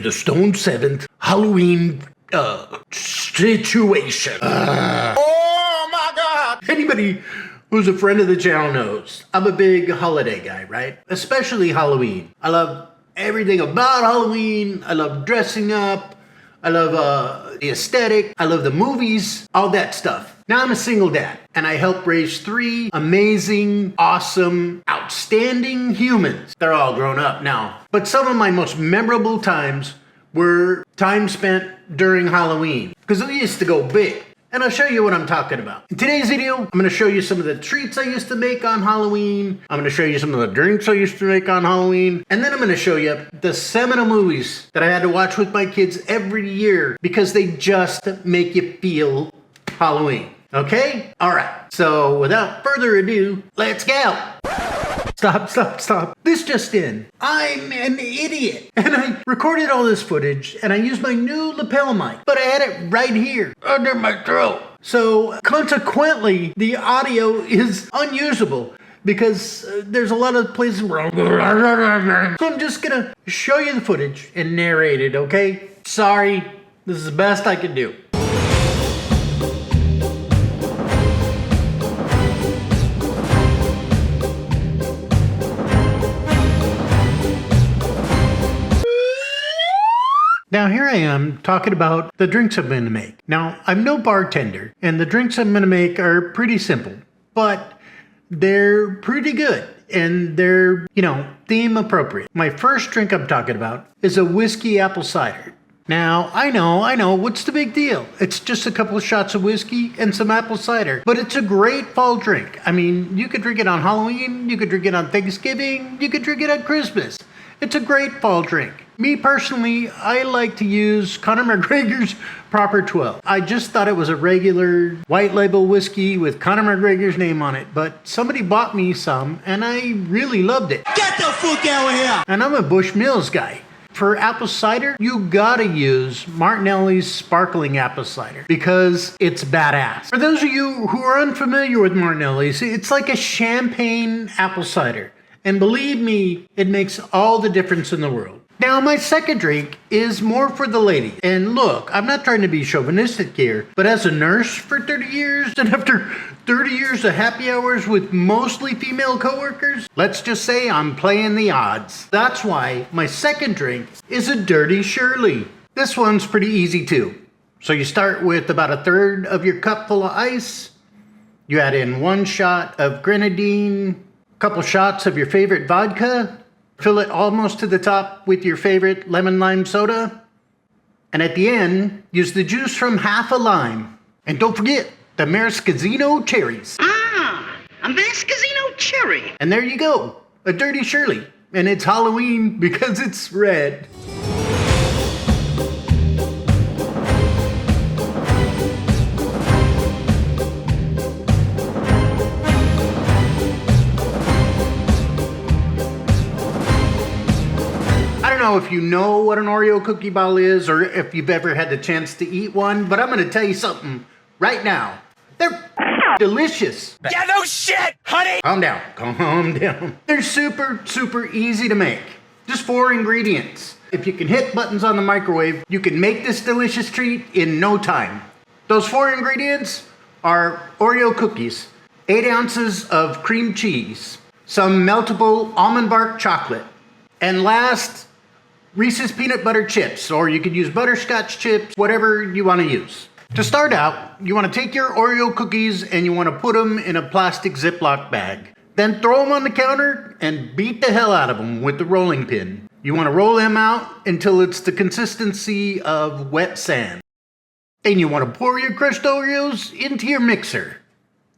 the Stone Seventh Halloween situation. Oh my God! Anybody who's a friend of the channel knows I'm a big holiday guy, right? Especially Halloween. I love everything about Halloween. I love dressing up. I love the aesthetic. I love the movies, all that stuff. Now I'm a single dad, and I help raise 3 amazing, awesome, outstanding humans. They're all grown up now. But some of my most memorable times were time spent during Halloween, because we used to go big. And I'll show you what I'm talking about. In today's video, I'm going to show you some of the treats I used to make on Halloween. I'm going to show you some of the drinks I used to make on Halloween. And then I'm going to show you the seminal movies that I had to watch with my kids every year because they just make you feel Halloween. Okay? All right. So without further ado, let's go. Stop. This just in. I'm an idiot. And I recorded all this footage and I used my new lapel mic, but I had it right here under my throat. So consequently, the audio is unusable because there's a lot of places where so I'm just gonna show you the footage and narrate it, okay? Sorry, this is the best I can do. Now here I am talking about the drinks I'm going to make. Now, I'm no bartender, and the drinks I'm going to make are pretty simple, but they're pretty good, and they're, theme appropriate. My first drink I'm talking about is a whiskey apple cider. Now, I know, what's the big deal? It's just a couple of shots of whiskey and some apple cider, but it's a great fall drink. I mean, you could drink it on Halloween, you could drink it on Thanksgiving, you could drink it on Christmas. It's a great fall drink. Me personally, I like to use Conor McGregor's Proper 12. I just thought it was a regular white label whiskey with Conor McGregor's name on it, but somebody bought me some and I really loved it. Get the fuck out of here! And I'm a Bushmills guy. For apple cider, you gotta use Martinelli's Sparkling Apple Cider because it's badass. For those of you who are unfamiliar with Martinelli's, it's like a champagne apple cider. And believe me, it makes all the difference in the world. Now, my second drink is more for the ladies. And look, I'm not trying to be chauvinistic here, but as a nurse for 30 years, and after 30 years of happy hours with mostly female coworkers, let's just say I'm playing the odds. That's why my second drink is a Dirty Shirley. This one's pretty easy too. So you start with about 1/3 of your cup full of ice. You add in 1 shot of grenadine, couple shots of your favorite vodka, fill it almost to the top with your favorite lemon lime soda, and at the end, use the juice from half a lime. And don't forget the Maraschino cherries. A Maraschino cherry. And there you go, a Dirty Shirley. And it's Halloween because it's red. I don't know if you know what an Oreo cookie ball is or if you've ever had the chance to eat one, but I'm going to tell you something right now. They're delicious. Yeah, no shit, honey! Calm down. They're super easy to make. Just 4 ingredients. If you can hit buttons on the microwave, you can make this delicious treat in no time. Those 4 ingredients are Oreo cookies, 8 ounces of cream cheese, some meltable almond bark chocolate, and last, Reese's peanut butter chips, or you could use butterscotch chips, whatever you want to use. To start out, you want to take your Oreo cookies and you want to put them in a plastic Ziploc bag. Then throw them on the counter and beat the hell out of them with the rolling pin. You want to roll them out until it's the consistency of wet sand. Then you want to pour your crushed Oreos into your mixer.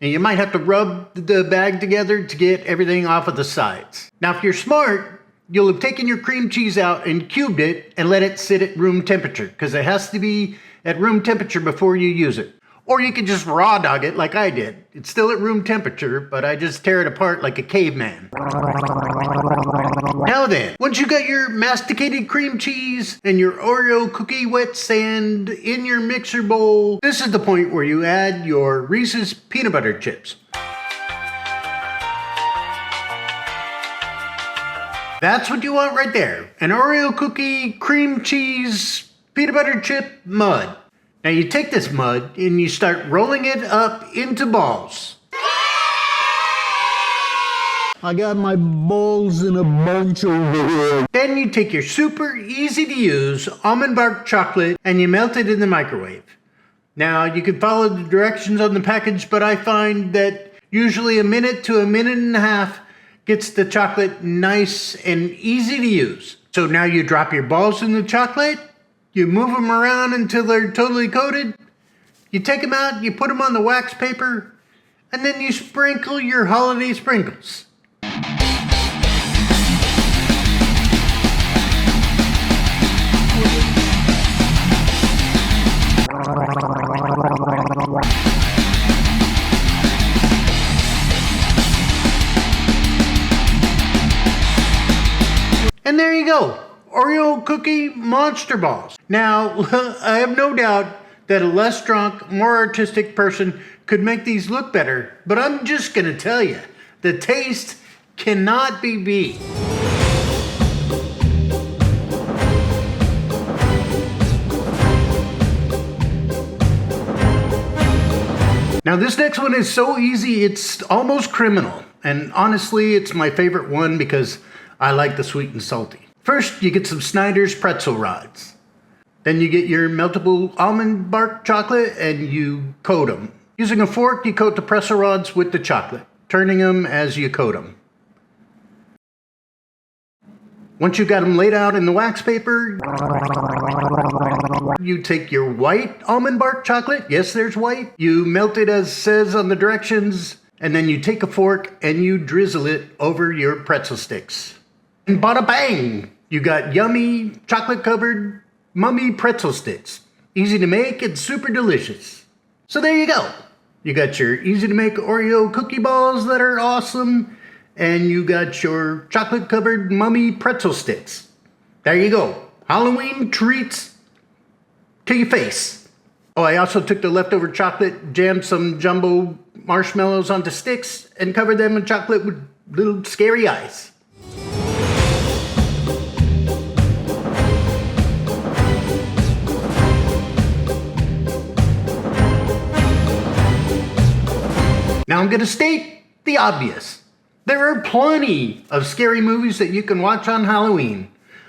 And you might have to rub the bag together to get everything off of the sides. Now, if you're smart, you'll have taken your cream cheese out and cubed it and let it sit at room temperature because it has to be at room temperature before you use it. Or you can just raw dog it like I did. It's still at room temperature, but I just tear it apart like a caveman. Now then, once you got your masticated cream cheese and your Oreo cookie wet sand in your mixer bowl, this is the point where you add your Reese's peanut butter chips. That's what you want right there. An Oreo cookie, cream cheese, peanut butter chip mud. Now you take this mud and you start rolling it up into balls. I got my balls in a bunch over here. Then you take your super easy to use almond bark chocolate and you melt it in the microwave. Now you can follow the directions on the package, but I find that usually a minute to a minute and a half gets the chocolate nice and easy to use. So now you drop your balls in the chocolate, you move them around until they're totally coated, you take them out, you put them on the wax paper, and then you sprinkle your holiday sprinkles. And there you go, Oreo cookie monster balls. Now, I have no doubt that a less drunk, more artistic person could make these look better, but I'm just gonna tell you, the taste cannot be beat. Now this next one is so easy, it's almost criminal. And honestly, it's my favorite one because I like the sweet and salty. First, you get some Snyder's pretzel rods. Then you get your meltable almond bark chocolate and you coat them. Using a fork, you coat the pretzel rods with the chocolate, turning them as you coat them. Once you've got them laid out in the wax paper, you take your white almond bark chocolate, yes there's white, you melt it as says on the directions, and then you take a fork and you drizzle it over your pretzel sticks. And bada bang! You got yummy chocolate covered mummy pretzel sticks. Easy to make and super delicious. So there you go. You got your easy to make Oreo cookie balls that are awesome, and you got your chocolate covered mummy pretzel sticks. There you go. Halloween treats to your face. Oh, I also took the leftover chocolate, jammed some jumbo marshmallows onto sticks, and covered them in chocolate with little scary eyes. Now I'm gonna state the obvious. There are plenty of scary movies that you can watch on Halloween.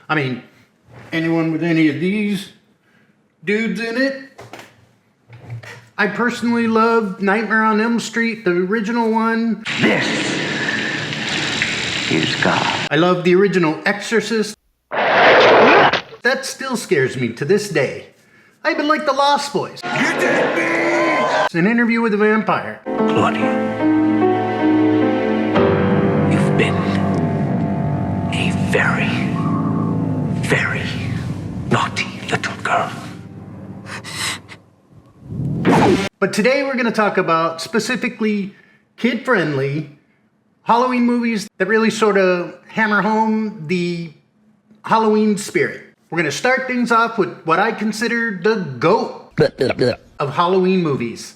I mean, anyone with any of these dudes in it? I personally love Nightmare on Elm Street, the original one. This is God. I love the original Exorcist. That still scares me to this day. I even like the Lost Boys. You did me! It's an interview with a vampire. Claudia, you've been a very, very naughty little girl. But today we're going to talk about specifically kid-friendly Halloween movies that really sort of hammer home the Halloween spirit. We're going to start things off with what I consider the GOAT of Halloween movies.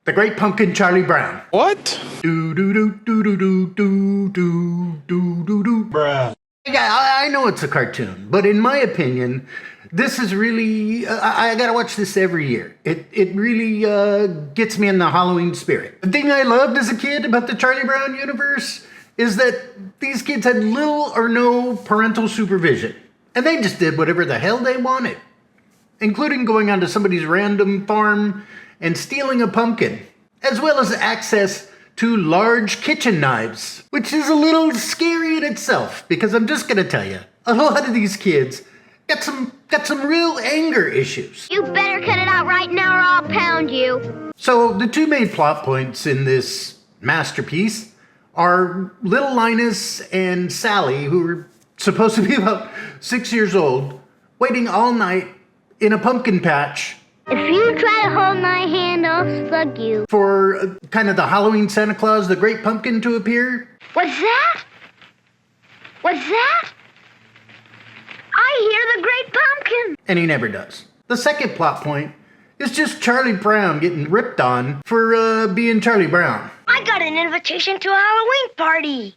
The Great Pumpkin, Charlie Brown. What? Do do do do do do do do do do do. Bruh. Yeah, I know it's a cartoon, but in my opinion, this is really, I gotta watch this every year. It really gets me in the Halloween spirit. The thing I loved as a kid about the Charlie Brown universe is that these kids had little or no parental supervision. And they just did whatever the hell they wanted, including going onto somebody's random farm and stealing a pumpkin, as well as access to large kitchen knives, which is a little scary in itself, because I'm just gonna tell you, a lot of these kids got some real anger issues. You better cut it out right now or I'll pound you. So the two main plot points in this masterpiece are little Linus and Sally, who are supposed to be about 6 years old, waiting all night in a pumpkin patch If you try to hold my hand, I'll slug you. for kind of the Halloween Santa Claus, the Great Pumpkin, to appear. What's that? What's that? I hear the Great Pumpkin. And he never does. The second plot point is just Charlie Brown getting ripped on for being Charlie Brown. I got an invitation to a Halloween party.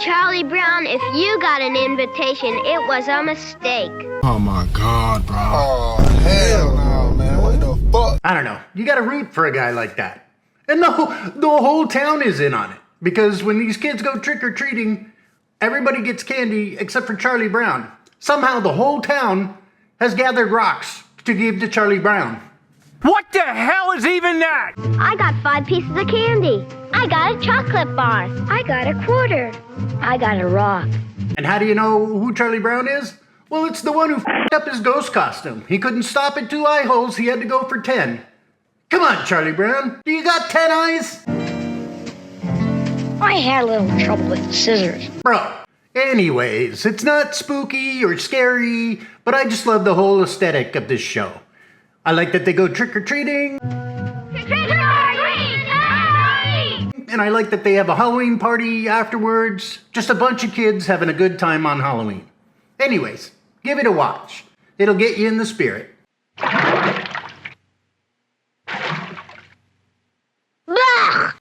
Charlie Brown, if you got an invitation, it was a mistake. Oh my God, bro. Oh, hell no, man. What the fuck? I don't know. You gotta root for a guy like that. And the whole town is in on it. Because when these kids go trick-or-treating, everybody gets candy except for Charlie Brown. Somehow the whole town has gathered rocks to give to Charlie Brown. What the hell is even that? I got 5 pieces of candy. I got a chocolate bar. I got a quarter. I got a rock. And how do you know who Charlie Brown is? Well, it's the one who f***ed up his ghost costume. He couldn't stop at 2 eye holes, he had to go for 10. Come on, Charlie Brown. Do you got 10 eyes? I had a little trouble with the scissors. Bro. Anyways, it's not spooky or scary, but I just love the whole aesthetic of this show. I like that they go trick-or-treating. And I like that they have a Halloween party afterwards. Just a bunch of kids having a good time on Halloween. Anyways, give it a watch. It'll get you in the spirit.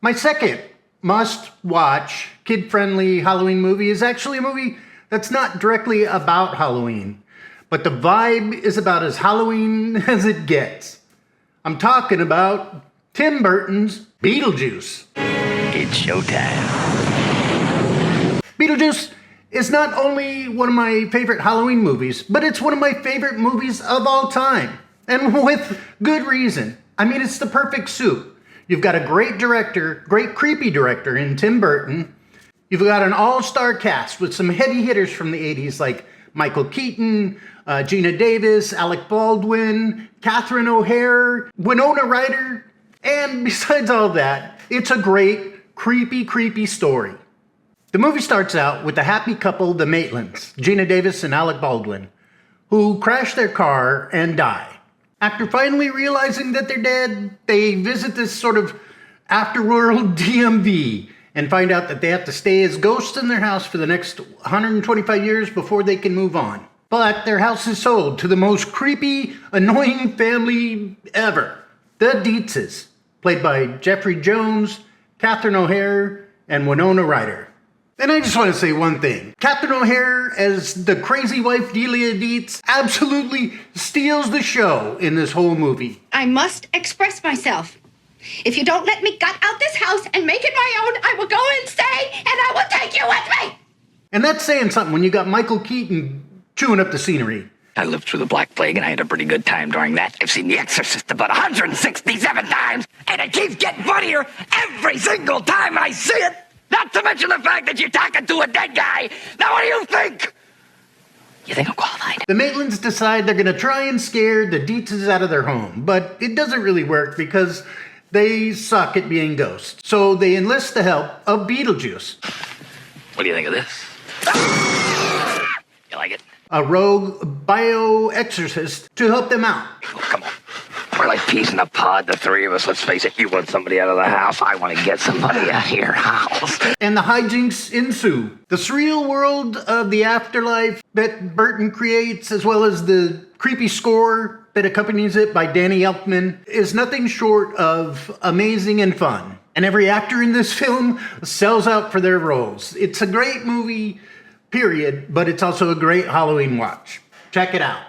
My second must-watch, kid-friendly Halloween movie is actually a movie that's not directly about Halloween, but the vibe is about as Halloween as it gets. I'm talking about Tim Burton's Beetlejuice. It's showtime. Beetlejuice is not only one of my favorite Halloween movies, but it's one of my favorite movies of all time. And with good reason. I mean, it's the perfect soup. You've got a great director, great creepy director in Tim Burton. You've got an all-star cast with some heavy hitters from the 80s like Michael Keaton, Gina Davis, Alec Baldwin, Catherine O'Hare, Winona Ryder. And besides all that, it's a great, creepy story. The movie starts out with the happy couple, the Maitlands, Gina Davis and Alec Baldwin, who crash their car and die. After finally realizing that they're dead, they visit this sort of afterworld DMV and find out that they have to stay as ghosts in their house for the next 125 years before they can move on. But their house is sold to the most creepy, annoying family ever, the Dietzes, played by Jeffrey Jones, Catherine O'Hare, and Winona Ryder. And I just want to say one thing. Catherine O'Hare as the crazy wife Delia Dietz absolutely steals the show in this whole movie. I must express myself. If you don't let me gut out this house and make it my own, I will go and stay, and I will take you with me! And that's saying something when you got Michael Keaton chewing up the scenery. I lived through the Black Plague and I had a pretty good time during that. I've seen The Exorcist about 167 times, and it keeps getting funnier every single time I see it. Not to mention the fact that you're talking to a dead guy. Now what do you think? You think I'm qualified? The Maitlands decide they're going to try and scare the Dietzes out of their home, but it doesn't really work because they suck at being ghosts. So they enlist the help of Beetlejuice. What do you think of this? You like it? A rogue bioexorcist to help them out. Oh, come on. We're like peas in a pod, the three of us. Let's face it, you want somebody out of the house. I want to get somebody out of your house. And the hijinks ensue. The surreal world of the afterlife that Burton creates, as well as the creepy score that accompanies it by Danny Elfman, is nothing short of amazing and fun. And every actor in this film sells out for their roles. It's a great movie, period, but it's also a great Halloween watch. Check it out.